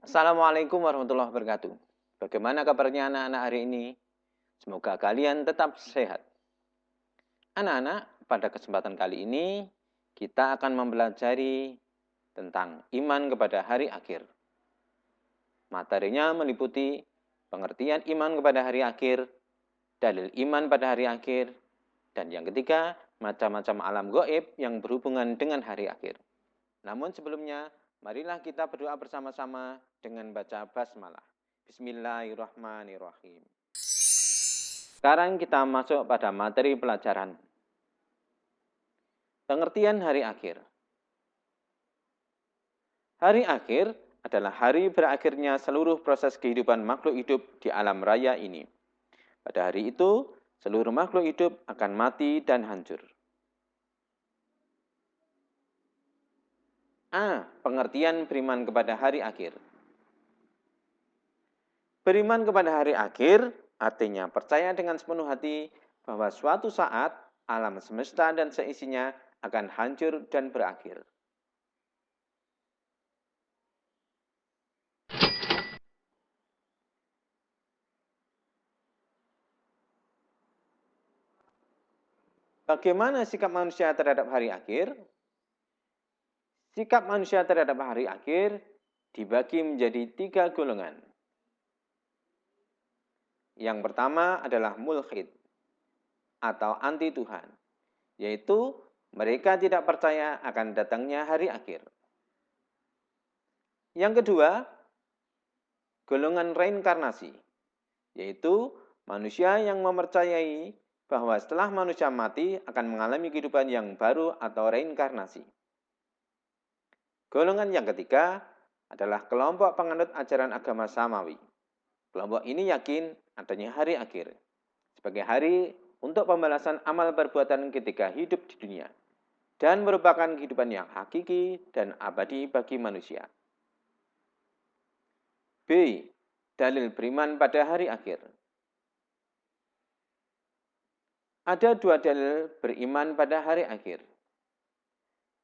Assalamualaikum warahmatullahi wabarakatuh. Bagaimana kabarnya anak-anak hari ini? Semoga kalian tetap sehat. Anak-anak, pada kesempatan kali ini kita akan mempelajari tentang iman kepada hari akhir. Materinya meliputi pengertian iman kepada hari akhir, dalil iman pada hari akhir, dan yang ketiga, macam-macam alam gaib yang berhubungan dengan hari akhir. Namun sebelumnya, marilah kita berdoa bersama-sama dengan baca basmalah. Bismillahirrahmanirrahim. Sekarang kita masuk pada materi pelajaran. Pengertian hari akhir. Hari akhir adalah hari berakhirnya seluruh proses kehidupan makhluk hidup di alam raya ini. Pada hari itu, seluruh makhluk hidup akan mati dan hancur. A. Pengertian beriman kepada hari akhir. Beriman kepada hari akhir artinya percaya dengan sepenuh hati bahwa suatu saat alam semesta dan seisinya akan hancur dan berakhir. Bagaimana sikap manusia terhadap hari akhir? Sikap manusia terhadap hari akhir dibagi menjadi 3 golongan. Yang pertama adalah mulhid atau anti Tuhan, yaitu mereka tidak percaya akan datangnya hari akhir. Yang kedua, golongan reinkarnasi, yaitu manusia yang mempercayai bahwa setelah manusia mati akan mengalami kehidupan yang baru atau reinkarnasi. Golongan yang ketiga adalah kelompok penganut ajaran agama samawi. Kelompok ini yakin adanya hari akhir sebagai hari untuk pembalasan amal perbuatan ketika hidup di dunia dan merupakan kehidupan yang hakiki dan abadi bagi manusia. B. Dalil beriman pada hari akhir. Ada 2 dalil beriman pada hari akhir.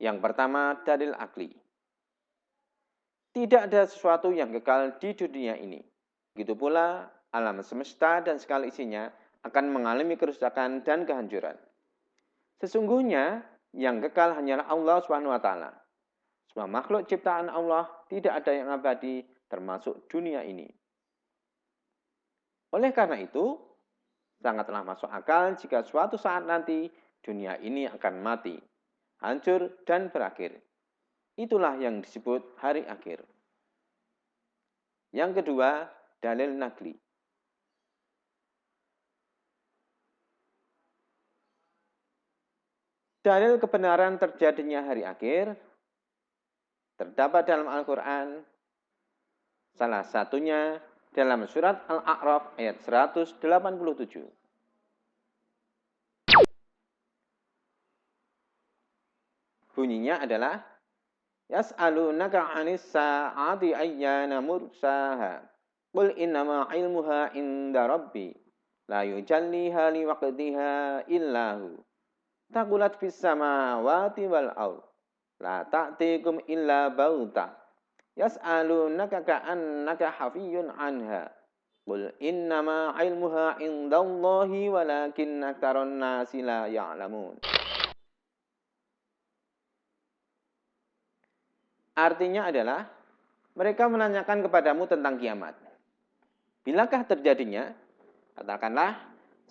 Yang pertama, dalil akli. Tidak ada sesuatu yang kekal di dunia ini. Begitu pula alam semesta dan segala isinya akan mengalami kerusakan dan kehancuran. Sesungguhnya yang kekal hanyalah Allah SWT. Semua makhluk ciptaan Allah tidak ada yang abadi termasuk dunia ini. Oleh karena itu, sangatlah masuk akal jika suatu saat nanti dunia ini akan mati, hancur dan berakhir. Itulah yang disebut hari akhir. Yang kedua, dalil nakli. Dalil kebenaran terjadinya hari akhir terdapat dalam Al-Quran, salah satunya dalam surat Al-A'raf ayat 187. Bunyinya adalah Yas'alunaka 'anis sa'ati ayyana mursaha. Qul innama 'ilmuha 'inda rabbi. La yujalliha liwaqtiha illahu. Taqulat fis samawati wal ardh. La ta'tikum illa bauta. Yas'alunaka ka'annaka hafiyyun 'anha. Qul innama 'ilmuha 'indallahi walakinna aktsarun nasi la ya'lamun. Artinya adalah, mereka menanyakan kepadamu tentang kiamat. Bilakah terjadinya? Katakanlah,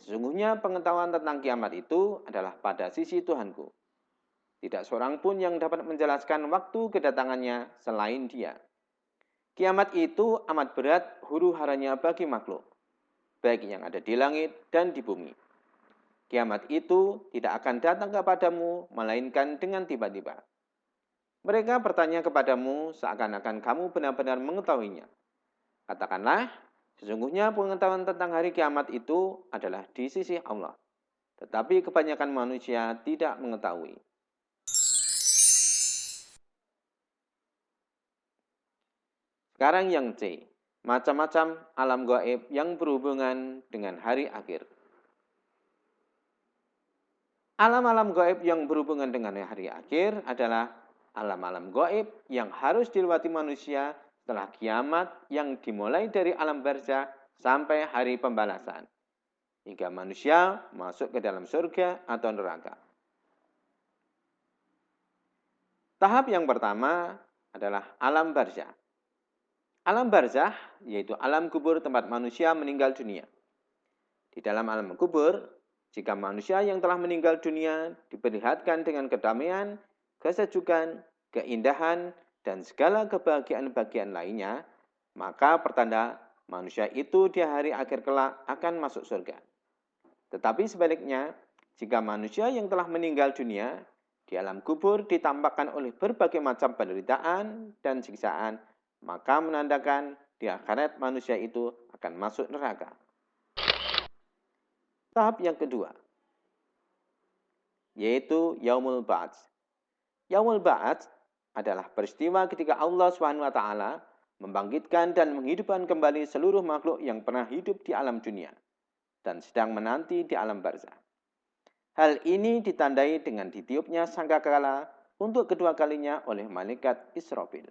sesungguhnya pengetahuan tentang kiamat itu adalah pada sisi Tuhanku. Tidak seorang pun yang dapat menjelaskan waktu kedatangannya selain Dia. Kiamat itu amat berat huru-haranya bagi makhluk, baik yang ada di langit dan di bumi. Kiamat itu tidak akan datang kepadamu, melainkan dengan tiba-tiba. Mereka bertanya kepadamu seakan-akan kamu benar-benar mengetahuinya. Katakanlah, sesungguhnya pengetahuan tentang hari kiamat itu adalah di sisi Allah. Tetapi kebanyakan manusia tidak mengetahui. Sekarang yang C, macam-macam alam gaib yang berhubungan dengan hari akhir. Alam-alam gaib yang berhubungan dengan hari akhir adalah alam-alam gaib yang harus dilewati manusia setelah kiamat yang dimulai dari alam barzakh sampai hari pembalasan, hingga manusia masuk ke dalam surga atau neraka. Tahap yang pertama adalah alam barzakh. Alam barzakh yaitu alam kubur tempat manusia meninggal dunia. Di dalam alam kubur, jika manusia yang telah meninggal dunia diperlihatkan dengan kedamaian, kesejukan, keindahan, dan segala kebahagiaan bagian lainnya, maka pertanda manusia itu di hari akhir kelak akan masuk surga. Tetapi sebaliknya, jika manusia yang telah meninggal dunia di alam kubur ditampakkan oleh berbagai macam penderitaan dan siksaan, maka menandakan di akhirat manusia itu akan masuk neraka. Tahap yang kedua, yaitu Yaumul Ba'ats. Yaumul Ba'ats adalah peristiwa ketika Allah SWT membangkitkan dan menghidupkan kembali seluruh makhluk yang pernah hidup di alam dunia dan sedang menanti di alam barzakh. Hal ini ditandai dengan ditiupnya sangkakala untuk kedua kalinya oleh malaikat Israfil.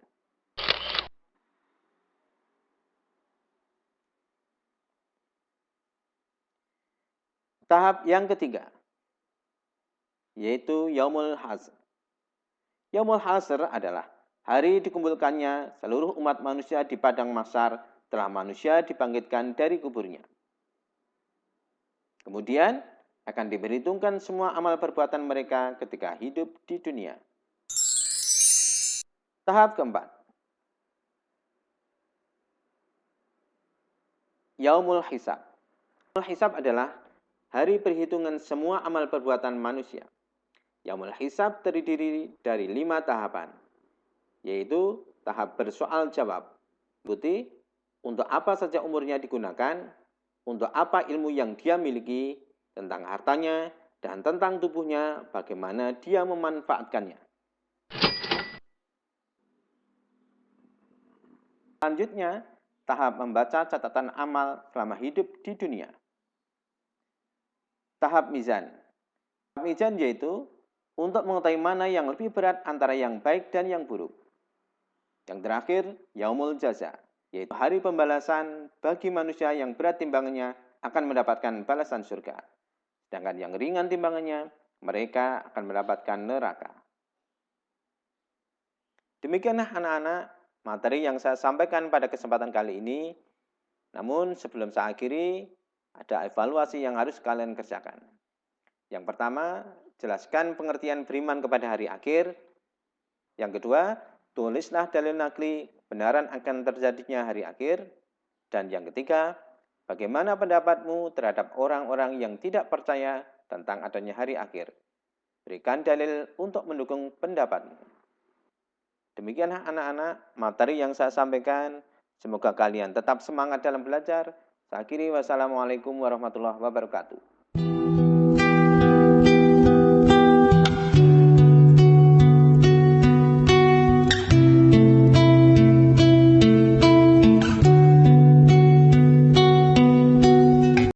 Tahap yang ketiga, yaitu Yaumul Hasr. Yaumul Hasr adalah hari dikumpulkannya seluruh umat manusia di padang mahsyar setelah manusia dibangkitkan dari kuburnya. Kemudian akan diperhitungkan semua amal perbuatan mereka ketika hidup di dunia. Tahap keempat, Yaumul Hisab. Yaumul Hisab adalah hari perhitungan semua amal perbuatan manusia. Yaumul Hisab terdiri dari 5 tahapan, yaitu tahap bersoal jawab, ikuti untuk apa saja umurnya digunakan, untuk apa ilmu yang dia miliki, tentang hartanya, dan tentang tubuhnya, bagaimana dia memanfaatkannya. Selanjutnya, tahap membaca catatan amal selama hidup di dunia. Tahap mizan. Tahap mizan yaitu untuk mengetahui mana yang lebih berat antara yang baik dan yang buruk. Yang terakhir, Yaumul Jaza, yaitu hari pembalasan bagi manusia yang berat timbangannya akan mendapatkan balasan surga. Sedangkan yang ringan timbangannya, mereka akan mendapatkan neraka. Demikianlah anak-anak materi yang saya sampaikan pada kesempatan kali ini. Namun sebelum saya akhiri, ada evaluasi yang harus kalian kerjakan. Yang pertama, jelaskan pengertian beriman kepada hari akhir. Yang kedua, tulislah dalil nakli kebenaran akan terjadinya hari akhir. Dan yang ketiga, bagaimana pendapatmu terhadap orang-orang yang tidak percaya tentang adanya hari akhir? Berikan dalil untuk mendukung pendapatmu. Demikianlah anak-anak materi yang saya sampaikan. Semoga kalian tetap semangat dalam belajar. Saya akhiri, wassalamualaikum warahmatullahi wabarakatuh.